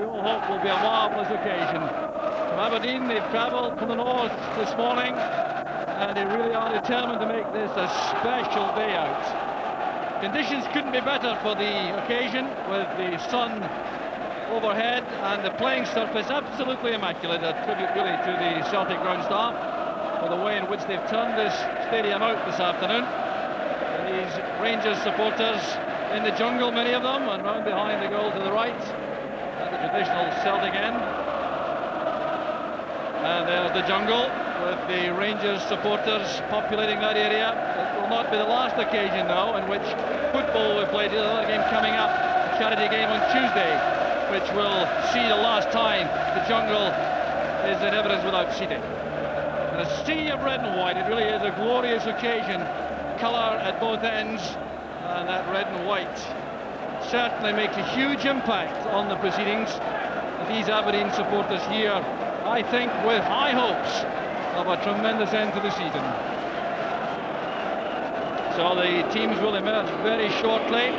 all hope will be a marvellous occasion. From Aberdeen, they've travelled from the north this morning, and they really are determined to make this a special day out. Conditions couldn't be better for the occasion, with the sun overhead and the playing surface absolutely immaculate, a tribute really to the Celtic ground staff for the way in which they've turned this stadium out this afternoon. And these Rangers supporters in the jungle, many of them, and round behind the goal to the right at the traditional Celtic end. And there's the jungle with the Rangers supporters populating that area. It will not be the last occasion though in which football will be played. There's another game coming up, a charity game on Tuesday, which will see the last time the jungle is in evidence without seating. And a sea of red and white, it really is a glorious occasion. Colour at both ends, and that red and white certainly makes a huge impact on the proceedings. These Aberdeen supporters here, I think, with high hopes of a tremendous end to the season. So the teams will emerge very shortly.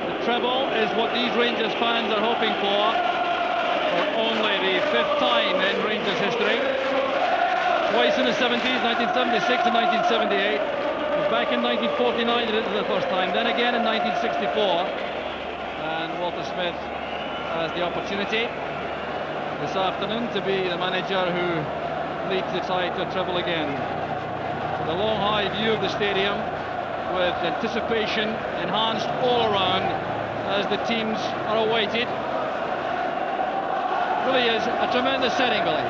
The treble is what these Rangers fans are hoping for only the 5th time in Rangers history. Twice in the 70s, 1976 and 1978. Back in 1949 it is the first time, then again in 1964. And Walter Smith has the opportunity this afternoon to be the manager who leads the side to a treble again. The long high view of the stadium with anticipation enhanced all around as the teams are awaited. Really is a tremendous setting, Billy.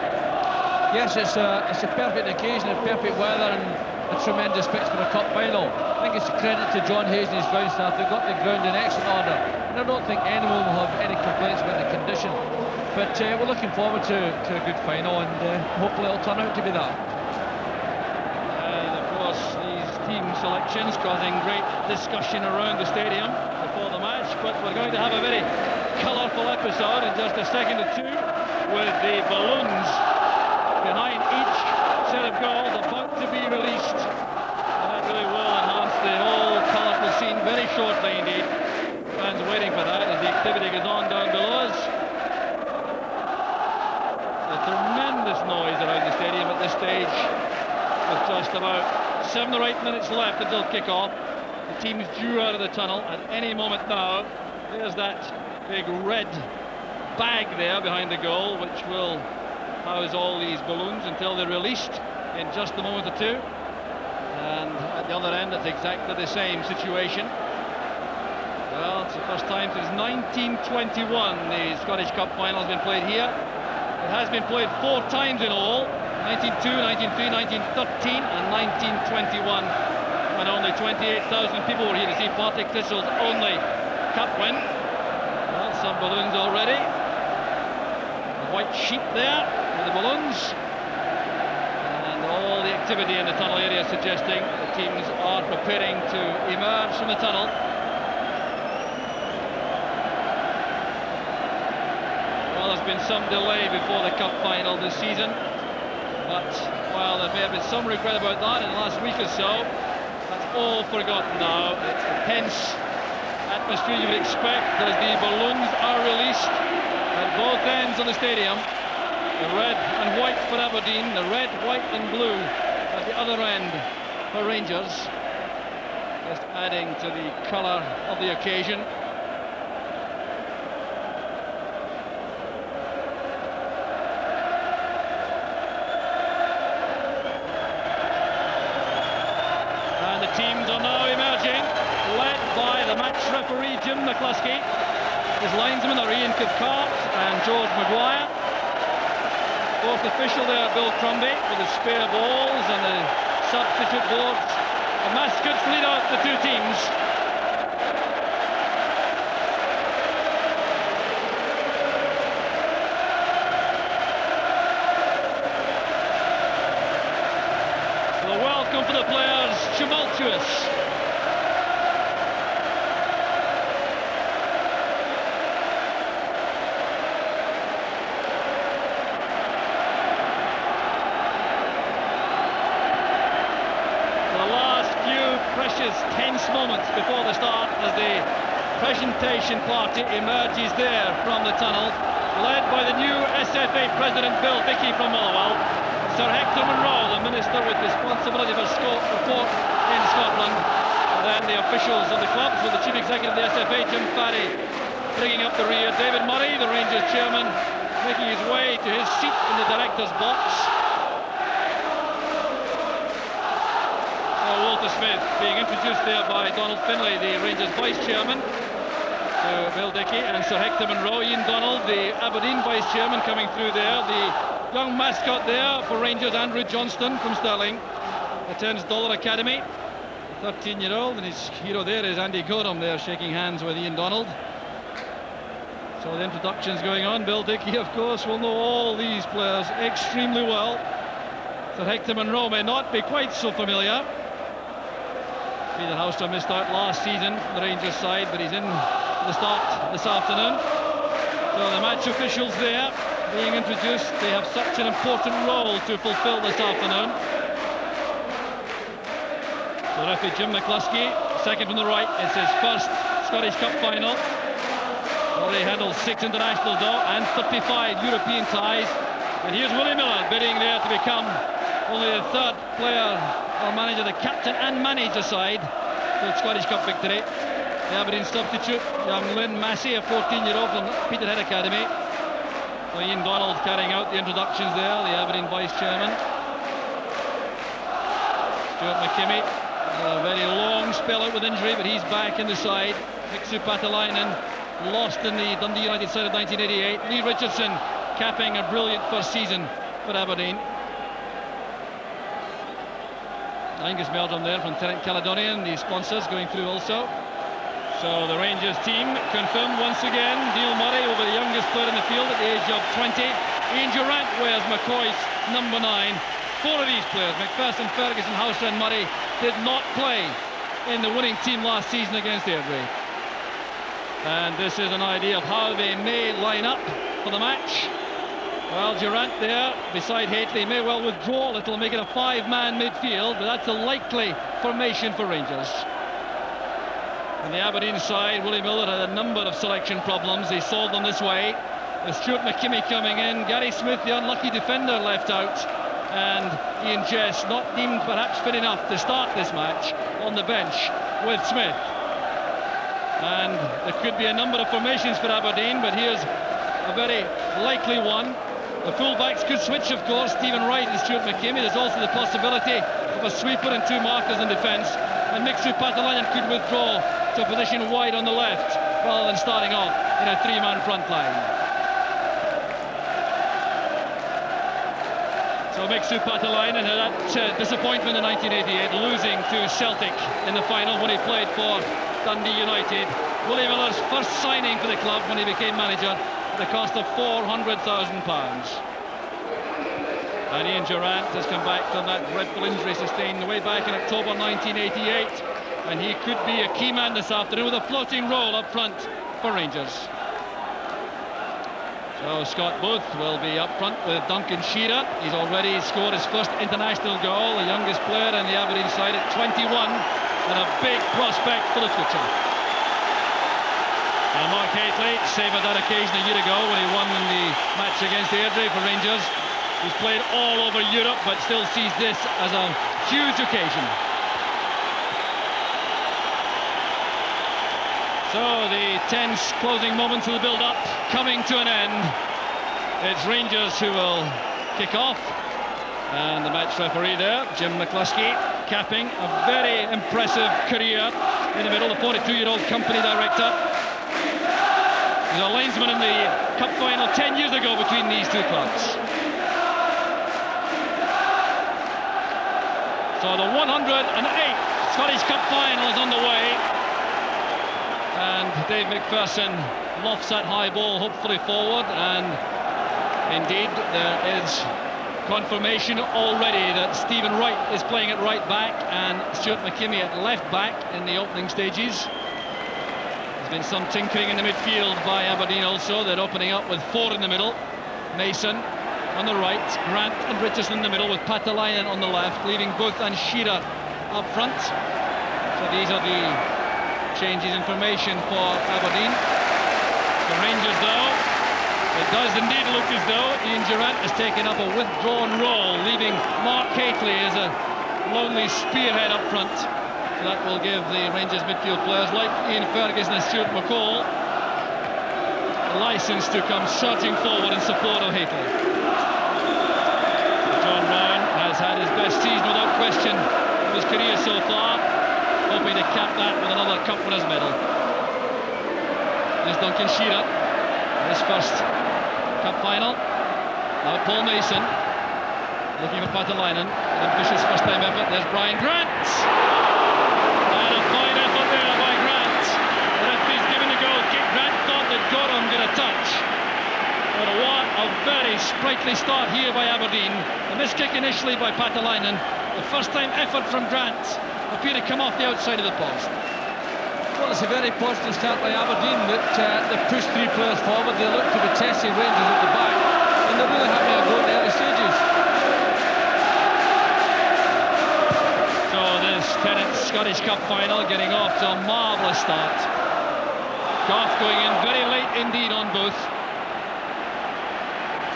Yes, it's a perfect occasion and perfect weather and a tremendous pitch for a cup final. I think it's a credit to John Hayes and his ground staff. They've got the ground in excellent order, and I don't think anyone will have any complaints about the condition. But we're looking forward to a good final, and hopefully it'll turn out to be that. And of course, these team selections causing great discussion around the stadium before the match. But we're going to have a very colourful episode in just a second or two, with the balloons behind each set of goals about to be released, and that really will enhance the whole colourful scene very shortly indeed. Fans waiting for that as the activity goes on down below us. A tremendous noise around the stadium at this stage, with just about 7 or 8 minutes left until kick-off. The team's due out of the tunnel at any moment now. There's that big red bag there behind the goal, which will house all these balloons until they're released in just a moment or two. And at the other end, it's exactly the same situation. Well, it's the first time since 1921 the Scottish Cup final has been played here. It has been played 4 times in all: 1902, 1903, 1913 and 1921, when only 28,000 people were here to see Partick Thistle's only cup win. Well, some balloons already. The white sheet there with the balloons, and all the activity in the tunnel area suggesting the teams are preparing to emerge from the tunnel. Well, there's been some delay before the cup final this season, but while there may have been some regret about that in the last week or so, that's all forgotten now. It's a tense atmosphere you would expect as the balloons are released at both ends of the stadium. The red and white for Aberdeen, the red, white and blue at the other end for Rangers, just adding to the colour of the occasion. And the teams are now emerging, led by the match referee Jim McCluskey. His linesmen are Ian Cathcart and George Maguire. Fourth official there, Bill Crombie, with the spare balls and the substitute boards. The mascots lead out the 2 teams. The welcome for the players, tumultuous. Precious, tense moments before the start as the presentation party emerges there from the tunnel, led by the new SFA President Bill Dickey from Motherwell, Sir Hector Munro, the Minister with responsibility for sport in Scotland, and then the officials of the clubs with the Chief Executive of the SFA, Jim Farry, bringing up the rear. David Murray, the Rangers chairman, making his way to his seat in the director's box. Walter Smith being introduced there by Donald Finlay, the Rangers vice chairman, to Bill Dickey, and Sir Hector Munro. Ian Donald, the Aberdeen vice chairman, coming through there. The young mascot there for Rangers, Andrew Johnston from Stirling, attends Dollar Academy, 13-year-old, and his hero there is Andy Gorham there shaking hands with Ian Donald. So the introductions going on. Bill Dickey, of course, will know all these players extremely well. Sir Hector Munro may not be quite so familiar. Peter Howster missed out last season from the Rangers side, but he's in for the start this afternoon. So the match officials there being introduced. They have such an important role to fulfill this afternoon. So referee Jim McCluskey, second from the right. It's his first Scottish Cup final. Already handled 6 internationals though, and 35 European ties. And here's Willie Miller bidding there to become only the third player or manager, the captain and manager side, to the Scottish Cup victory. The Aberdeen substitute, young Lynn Massey, a 14-year-old from Peterhead Academy. So Ian Donald carrying out the introductions there, the Aberdeen vice chairman. Stuart McKimmie, a very long spell out with injury, but he's back in the side. Mixu Patalainen, lost in the Dundee United side of 1988. Lee Richardson capping a brilliant first season for Aberdeen. Angus Meldrum there from Terent Caledonian, the sponsors going through also. So the Rangers team confirmed once again. Neil Murray will be the youngest player in the field at the age of 20. Ian Durrant wears McCoy's number 9. 4 of these players, McPherson, Ferguson, Howster and Murray, did not play in the winning team last season against Airdrie. And this is an idea of how they may line up for the match. Well, Durrant there beside Haitley may well withdraw a little, make it a 5-man midfield, but that's a likely formation for Rangers. On the Aberdeen side, Willie Miller had a number of selection problems. He solved them this way, with Stuart McKimmie coming in, Gary Smith, the unlucky defender, left out, and Ian Jess not deemed perhaps fit enough to start this match on the bench with Smith. And there could be a number of formations for Aberdeen, but here's a very likely one. The fullbacks could switch, of course, Stephen Wright and Stuart McKimmie. There's also the possibility of a sweeper and 2 markers in defence. And Mixu Patalainen could withdraw to a position wide on the left, rather than starting off in a 3-man front line. So Mixu Patalainen had that disappointment in 1988, losing to Celtic in the final when he played for Dundee United. Willie Miller's first signing for the club when he became manager, at the cost of £400,000. And Ian Durrant has come back from that dreadful injury sustained way back in October 1988, and he could be a key man this afternoon with a floating role up front for Rangers. So Scott Booth will be up front with Duncan Shearer. He's already scored his first international goal, the youngest player in the Aberdeen side at 21, and a big prospect for the future. And Mark Haitley savoured that occasion a year ago when he won the match against Airdrie for Rangers. He's played all over Europe, but still sees this as a huge occasion. So the tense closing moments of the build-up coming to an end. It's Rangers who will kick off, and the match referee there, Jim McCluskey, capping a very impressive career in the middle, the 42-year-old company director. He was a linesman in the cup final 10 years ago between these two clubs. So the 108th Scottish Cup final is underway, and Dave McPherson lofts that high ball hopefully forward, and indeed there is confirmation already that Stephen Wright is playing at right back and Stuart McKimmie at left back in the opening stages. There's been some tinkering in the midfield by Aberdeen also. They're opening up with 4 in the middle. Mason on the right, Grant and Richardson in the middle, with Patalainen on the left, leaving Booth and Shearer up front. So these are the changes in formation for Aberdeen. The Rangers, though, it does indeed look as though Ian Durrant has taken up a withdrawn role, leaving Mark Hateley as a lonely spearhead up front. So that will give the Rangers midfield players like Ian Ferguson and Stuart McCall a licence to come surging forward in support of Hateley. John Brown has had his best season without question of his career so far, hoping to cap that with another Cup winners' medal. There's Duncan Shearer, his first Cup final. Now Paul Mason, looking for Patalainen, an ambitious first-time effort. There's Brian Grant, and a fine effort there by Grant. The referee's given the goal kick. Grant thought that Gorham got a touch. But what a very sprightly start here by Aberdeen. The miskick initially by Patalainen. The first-time effort from Grant appeared to come off the outside of the post. Well, it's a very positive start by Aberdeen that they pushed 3 players forward. They look to be testing Rangers at the back, and they're really having a go in the early stages. So this Tennent's Scottish Cup final getting off to a marvellous start. Gough going in very late indeed on both.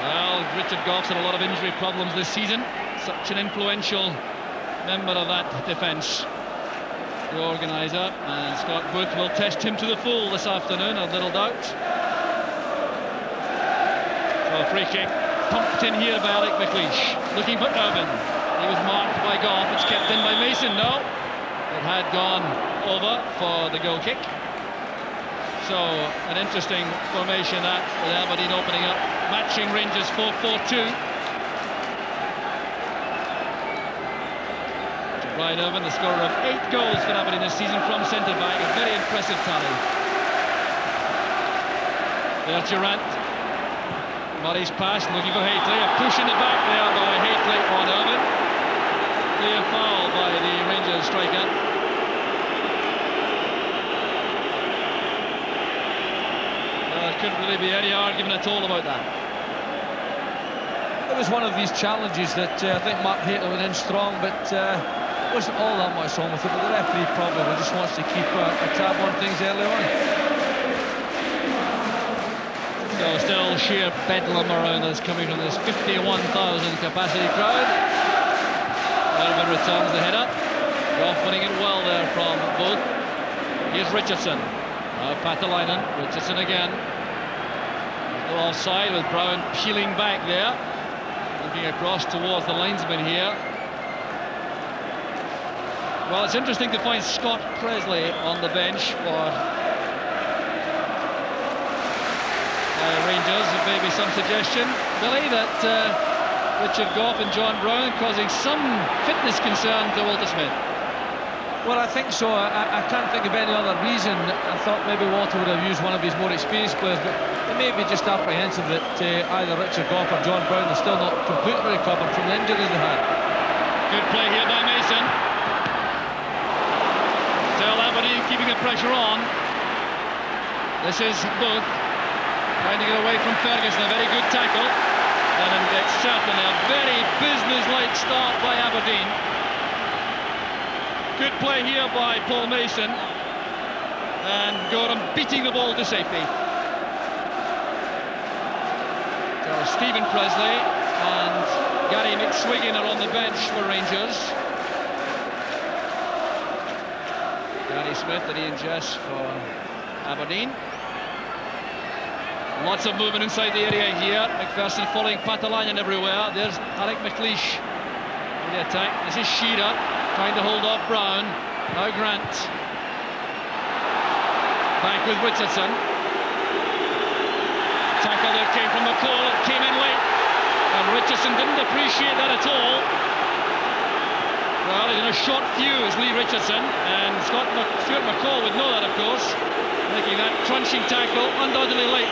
Well, Richard Gough's had a lot of injury problems this season. Such an influential member of that defence, the organiser, and Scott Booth will test him to the full this afternoon, I've little doubt. So a free kick pumped in here by Alec McLeish, looking for Irvin. He was marked by Gough. It's kept in by Mason. No, it had gone over for the goal kick. So an interesting formation that, with Aberdeen opening up, matching Rangers 4-4-2. Brian Irvin, the scorer of 8 goals for Aberdeen this season from centre-back, a very impressive tally. There's Durrant. Murray's pass, looking for Hateley. A push in the back there by Hateley on Irvin. Clear foul by the Rangers striker. There couldn't really be any argument at all about that. It was one of these challenges that I think Mark Hateley went in strong, but wasn't all that much wrong with it, but the referee probably just wants to keep a tab on things early on. So still sheer bedlam around us coming from this 51,000 capacity crowd. Irvin returns the header. Gough winning it well there from both. Here's Richardson. Patalainen. Richardson again. No offside with Brown peeling back there. Looking across towards the linesman here. Well, it's interesting to find Scott Presley on the bench for Rangers. Maybe some suggestion, Billy, that Richard Gough and John Brown causing some fitness concern to Walter Smith. Well, I think so. I can't think of any other reason. I thought maybe Walter would have used one of his more experienced players, but they may be just apprehensive that either Richard Gough or John Brown are still not completely recovered from the injuries they had. Good play here by Mason. Still Aberdeen keeping the pressure on. This is Booth trying to get away from Ferguson. A very good tackle, and it's certainly a very business-like start by Aberdeen. Good play here by Paul Mason, and Gorham beating the ball to safety. So Stephen Presley and Gary McSwiggan are on the bench for Rangers. Gary Smith and Ian Jess for Aberdeen. Lots of movement inside the area here. McPherson following Patalainen everywhere. There's Alec McLeish in the attack. This is Shearer trying to hold off Brown. Now Grant. Back with Richardson. Tackle there came from McCall. It came in late, and Richardson didn't appreciate that at all. Well, he's in a short fuse, Lee Richardson, and Stuart McCall would know that, of course, making that crunching tackle undoubtedly late.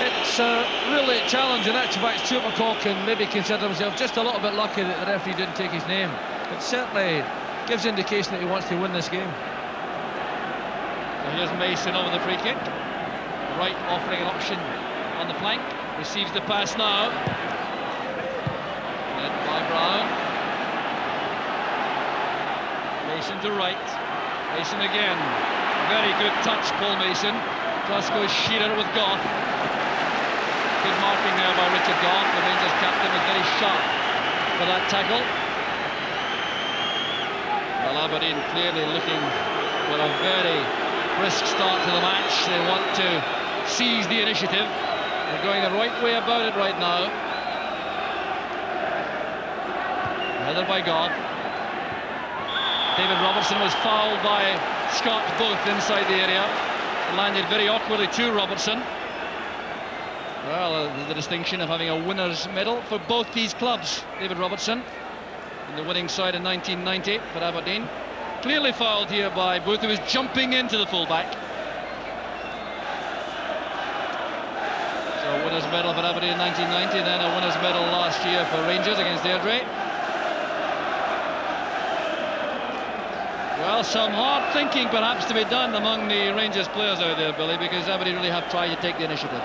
It's really challenging. Actually, Stuart McCall can maybe consider himself just a little bit lucky that the referee didn't take his name. It certainly gives indication that he wants to win this game. So here's Mason over the free kick. Wright offering an option on the flank. Receives the pass now. Led by Brown. Mason to Wright. Mason again. Very good touch, Paul Mason. Glasgow Shearer with Goff. Good marking there by Richard Goff. The Rangers captain was very sharp for that tackle. Well, Aberdeen clearly looking for a very brisk start to the match. They want to seize the initiative. They're going the right way about it right now. Headed by Goff. David Robertson was fouled by Scott Booth inside the area. It landed very awkwardly to Robertson. Well, the distinction of having a winner's medal for both these clubs. David Robertson in the winning side in 1990 for Aberdeen. Clearly fouled here by Booth, who was jumping into the fullback. So a winner's medal for Aberdeen in 1990, then a winner's medal last year for Rangers against Airdrie. Well, some hard thinking perhaps to be done among the Rangers players out there, Billy, because Aberdeen really have tried to take the initiative.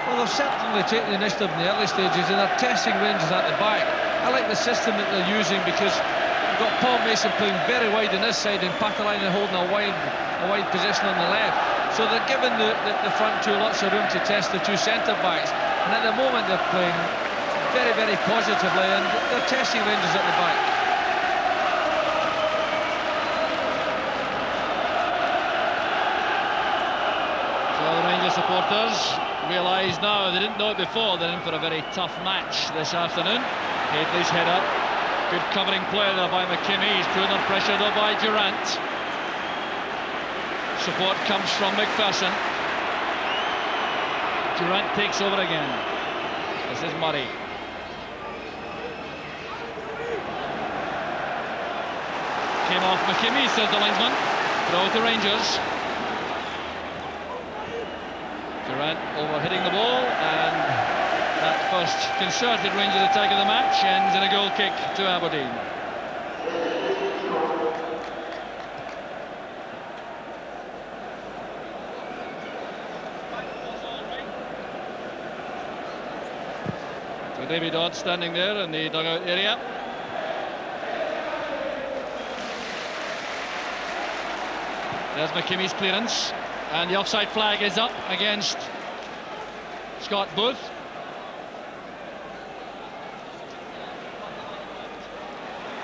Well, they've certainly taken the initiative in the early stages, and they're testing Rangers at the back. I like the system that they're using because you've got Paul Mason playing very wide on this side and Patalainen holding a wide position on the left. So they're giving the front two lots of room to test the two centre-backs. And at the moment they're playing very, very positively, and they're testing Rangers at the back. Supporters realise now, they didn't know it before, they're in for a very tough match this afternoon. Hadley's head up, good covering play there by McKimmie. He's put under pressure though by Durant. Support comes from McPherson. Durant takes over again. This is Murray. Came off McKimmie, says the linesman. Throw to Rangers. Durant over-hitting the ball, and that first concerted Rangers attack of the match ends in a goal kick to Aberdeen. So Davy Dodd standing there in the dugout area. There's McKimmie's clearance. And the offside flag is up against Scott Booth.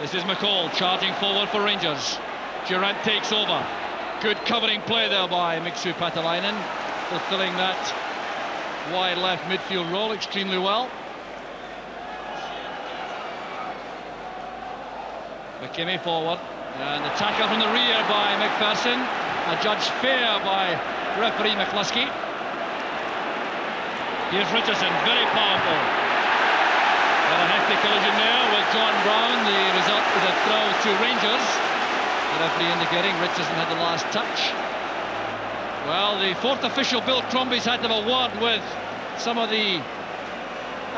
This is McCall charging forward for Rangers. Durant takes over. Good covering play there by Miksu Patalainen, fulfilling that wide left midfield role extremely well. McKimmie forward, and the tackle from the rear by McPherson. Adjudged fair by referee McCluskey. Here's Richardson, very powerful. Got a hefty collision there with John Brown. The result is a throw to Rangers. The referee indicating Richardson had the last touch. Well, the fourth official, Bill Crombie's had to have a word with some of the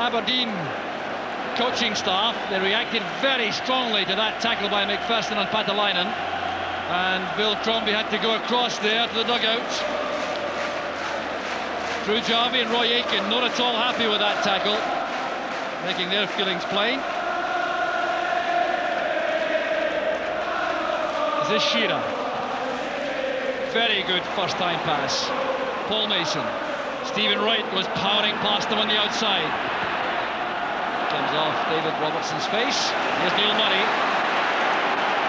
Aberdeen coaching staff. They reacted very strongly to that tackle by McPherson on Patalainen. And Bill Crombie had to go across there to the dugout. Drew Jarvie and Roy Aitken not at all happy with that tackle, making their feelings plain. This is Shearer. Very good first time pass. Paul Mason. Stephen Wright was powering past him on the outside. Comes off David Robertson's face. Here's Neil Murray.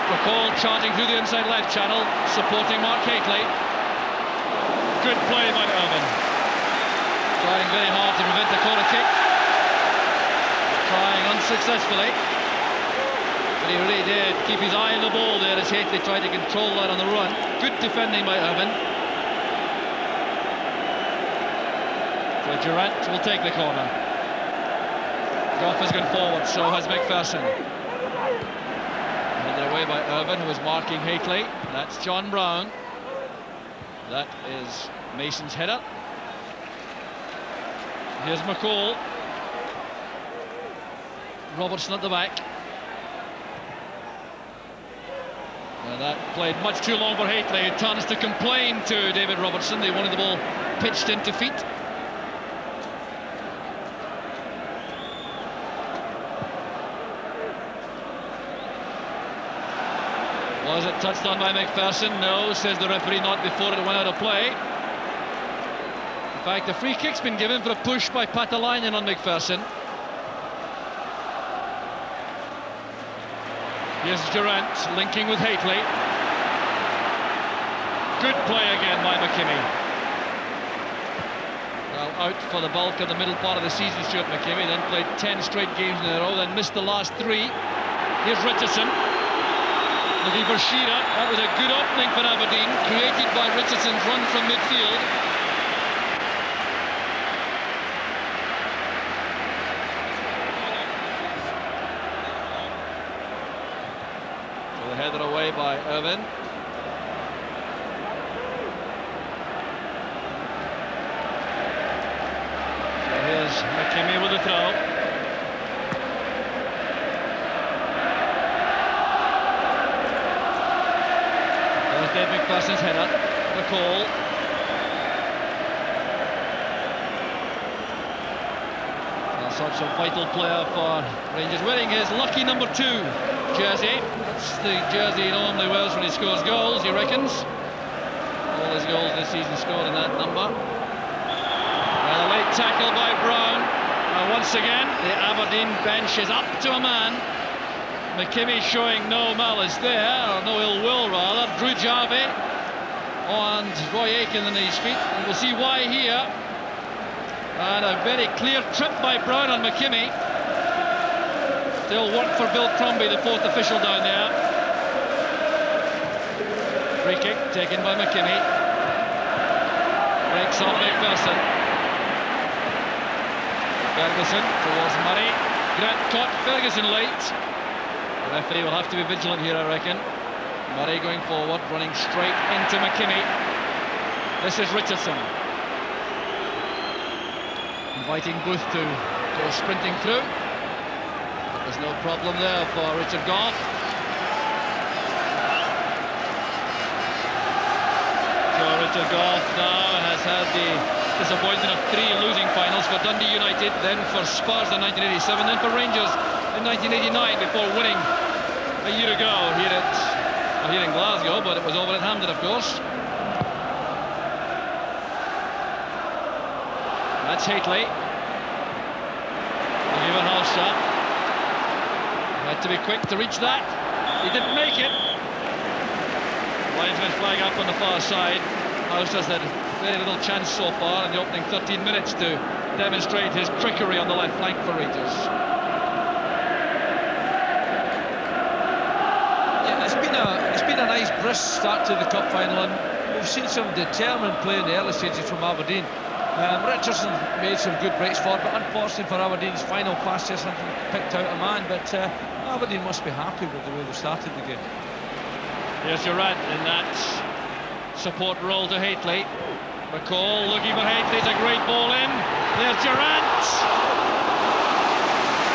McCall charging through the inside left channel, supporting Mark Hadley. Good play by Irvin. Trying very hard to prevent the corner kick. Trying unsuccessfully. But he really did keep his eye on the ball there as Hadley tried to control that on the run. Good defending by Irvin. So Durant will take the corner. Goff has gone forward, so has McPherson. Away by Irvin, who was marking Hadley. That's John Brown. That is Mason's header. Here's McCall. Robertson at the back. Well, that played much too long for Hadley. Turns to complain to David Robertson. They wanted the ball pitched into feet. Was it touched on by McPherson? No, says the referee, not before it went out of play. In fact, the free kick's been given for a push by Patalainen on McPherson. Here's Durant linking with Haitley. Good play again by McKimmie. Well, out for the bulk of the middle part of the season, Stuart McKimmie, then played 10 straight games in a row, then missed the last 3. Here's Richardson. Looking for Shearer. That was a good opening for Aberdeen, created by Richardson's run from midfield. So the header away by Irvin. So here's McKimmie with the throw. David McPherson's header, McCall. Such a vital player for Rangers, wearing his lucky number 2 jersey. That's the jersey he normally wears when he scores goals, he reckons. All his goals this season scored in that number. Well, a late tackle by Brown. Once again, the Aberdeen bench is up to a man. McKimmie showing no malice there, or no ill will rather. Drew Jarvie and Roy Aitken in his feet, and we'll see why here. And a very clear trip by Brown on McKimmie. Still work for Bill Crombie, the 4th official down there. Free kick taken by McKimmie. Breaks off McPherson. Ferguson towards Murray. Grant caught Ferguson late. The referee will have to be vigilant here, I reckon. Murray going forward, running straight into McKimmie. This is Richardson. Inviting Booth to go sprinting through. But there's no problem there for Richard Gough. So Richard Gough now has had the disappointment of 3 losing finals for Dundee United, then for Spurs in 1987, then for Rangers in 1989 before winning a year ago here in Glasgow, but it was over at Hampden, of course. That's Haitley. Given Halshaw. Had to be quick to reach that. He didn't make it. Linesman flag up on the far side. Halshaw's had very little chance so far in the opening 13 minutes to demonstrate his trickery on the left flank for Rangers. It's been a nice brisk start to the cup final, and we've seen some determined play in the early stages from Aberdeen. Richardson made some good breaks forward, but unfortunately for Aberdeen, his final pass just picked out a man. But Aberdeen must be happy with the way they started the game. Here's Durant in that support role to Haitley. McCall looking for Haitley. It's a great ball in. There's Durant.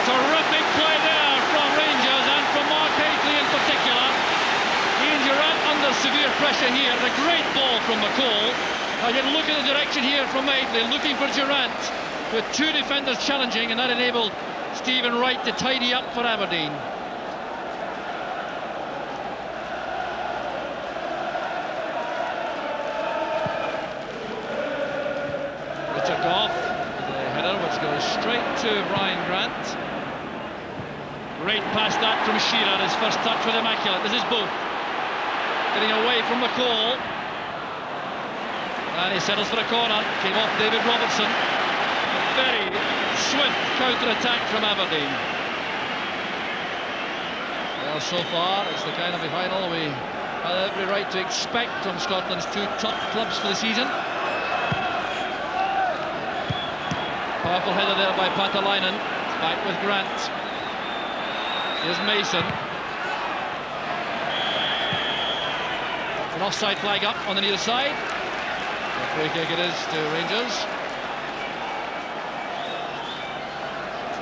Terrific play there from Rangers and from Mark Haitley in particular. Ian Durant under severe pressure here. The great ball from McCall. I can look at the direction here from Haitley, looking for Durant, with 2 defenders challenging, and that enabled Stephen Wright to tidy up for Aberdeen. Richard Gough, the header which goes straight to Brian Grant. Great pass that from Shearer, his first touch was immaculate. This is Booth getting away from McCall. And he settles for a corner. Came off David Robertson. A very swift counter-attack from Aberdeen. Well, so far, it's the kind of a final we have every right to expect from Scotland's 2 top clubs for the season. Powerful header there by Patalainen. Back with Grant. Here's Mason. An offside flag up on the near side. Free kick it is to Rangers.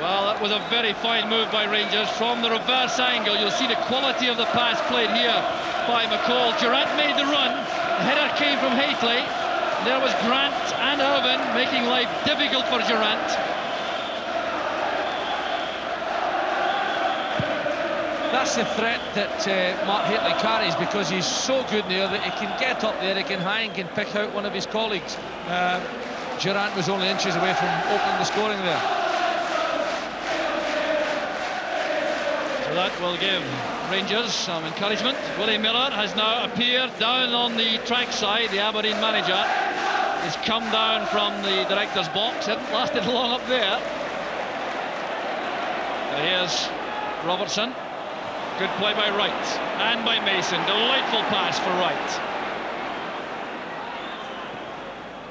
Well, that was a very fine move by Rangers from the reverse angle. You'll see the quality of the pass played here by McCall. Durant made the run. The header came from Haitley. There was Grant and Irvin making life difficult for Durant. that's the threat that Mark Hateley carries, because he's so good there that he can get up there, he can hang, can pick out one of his colleagues. Durant was only inches away from opening the scoring there. So that will give Rangers some encouragement. Willie Miller has now appeared down on the track side. The Aberdeen manager has come down from the director's box. It hasn't lasted long up there. Here's Robertson. Good play by Wright and by Mason. Delightful pass for Wright.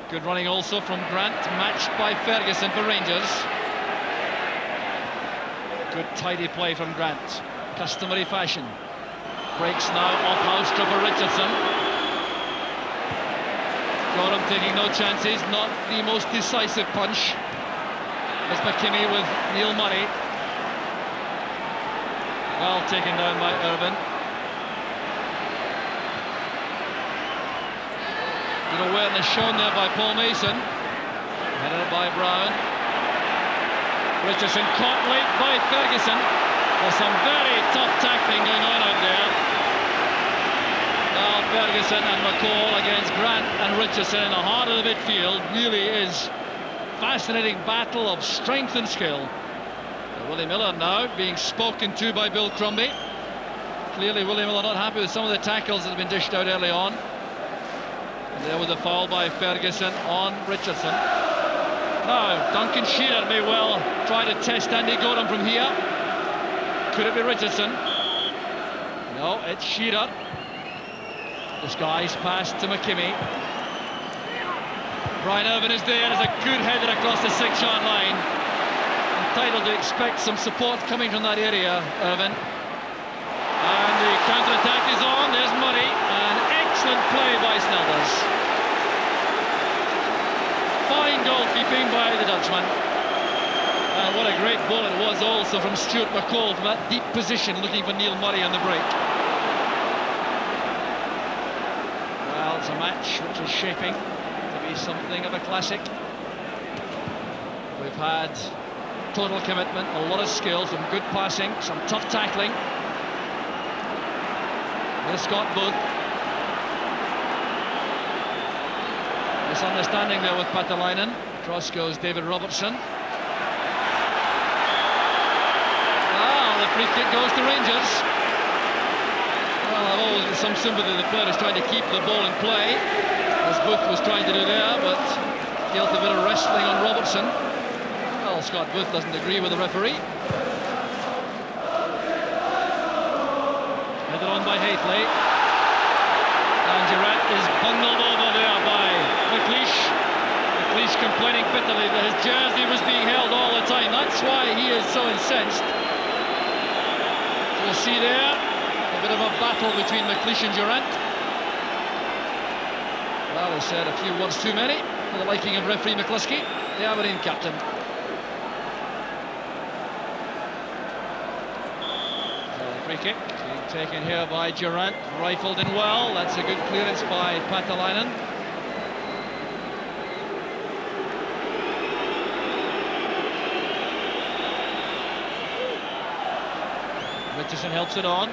Good running also from Grant, matched by Ferguson for Rangers. Good tidy play from Grant. Customary fashion. Breaks now off Halstra for Richardson. Gorham taking no chances, not the most decisive punch. It's McKimmie with Neil Murray. Well taken down by Irvine. Good awareness shown there by Paul Mason. Headed by Brown. Richardson caught late by Ferguson. There's some very tough tackling going on out there. Now Ferguson and McCall against Grant and Richardson in the heart of the midfield. Really is fascinating battle of strength and skill. Willie Miller now being spoken to by Bill Crombie. Clearly Willie Miller not happy with some of the tackles that have been dished out early on. And there was a foul by Ferguson on Richardson. Now Duncan Shearer may well try to test Andy Gorham from here. Could it be Richardson? No, it's Shearer. This guy's pass to McKimmie. Brian Irvine is there. There's a good header across the 6-yard line. Entitled to expect some support coming from that area, Irvine. And the counter-attack is on. There's Murray. And excellent play by Snelders. Fine goalkeeping by the Dutchman. And what a great ball it was also from Stuart McCall from that deep position, looking for Neil Murray on the break. Well, it's a match which is shaping to be something of a classic. We've had total commitment, a lot of skill, some good passing, some tough tackling. Here's Scott Booth. Misunderstanding there with Patalainen. Cross goes David Robertson. The free kick goes to Rangers. Well, I've always got some sympathy the player is trying to keep the ball in play, as Booth was trying to do there, but dealt a bit of wrestling on Robertson. Well, Scott Booth doesn't agree with the referee. Headed on by Hateley. And Durant is bundled over there by McLeish. McLeish complaining bitterly that his jersey was being held all the time. That's why he is so incensed. We'll see there a bit of a battle between McLeish and Durant. Well, he said a few words too many for the liking of referee McCluskey, the Aberdeen captain. So the free kick being taken here by Durant, rifled in well. That's a good clearance by Patalainen. Richardson helps it on.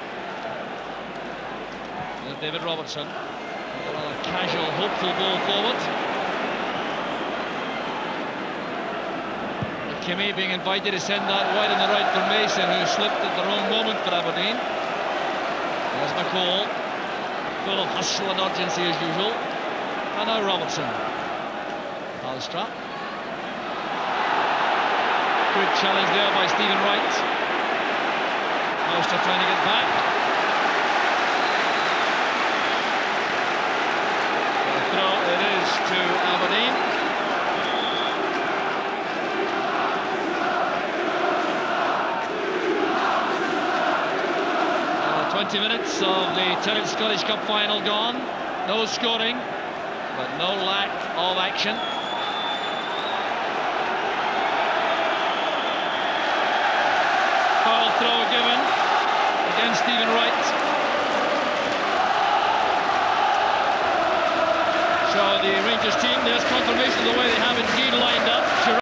There's David Robertson. Another casual, hopeful ball forward. McKimmie being invited to send that wide on the right for Mason, who slipped at the wrong moment for Aberdeen. There's McCall, full of hustle and urgency as usual. And now Robertson. Halstra. Good challenge there by Stephen Wright. Halstra trying to get back. The throw it is to Aberdeen. 20 minutes of the Tennant Scottish Cup final gone. No scoring, but no lack of action. Foul throw given against Stephen Wright. So the Rangers team, there's confirmation of the way they have indeed lined up.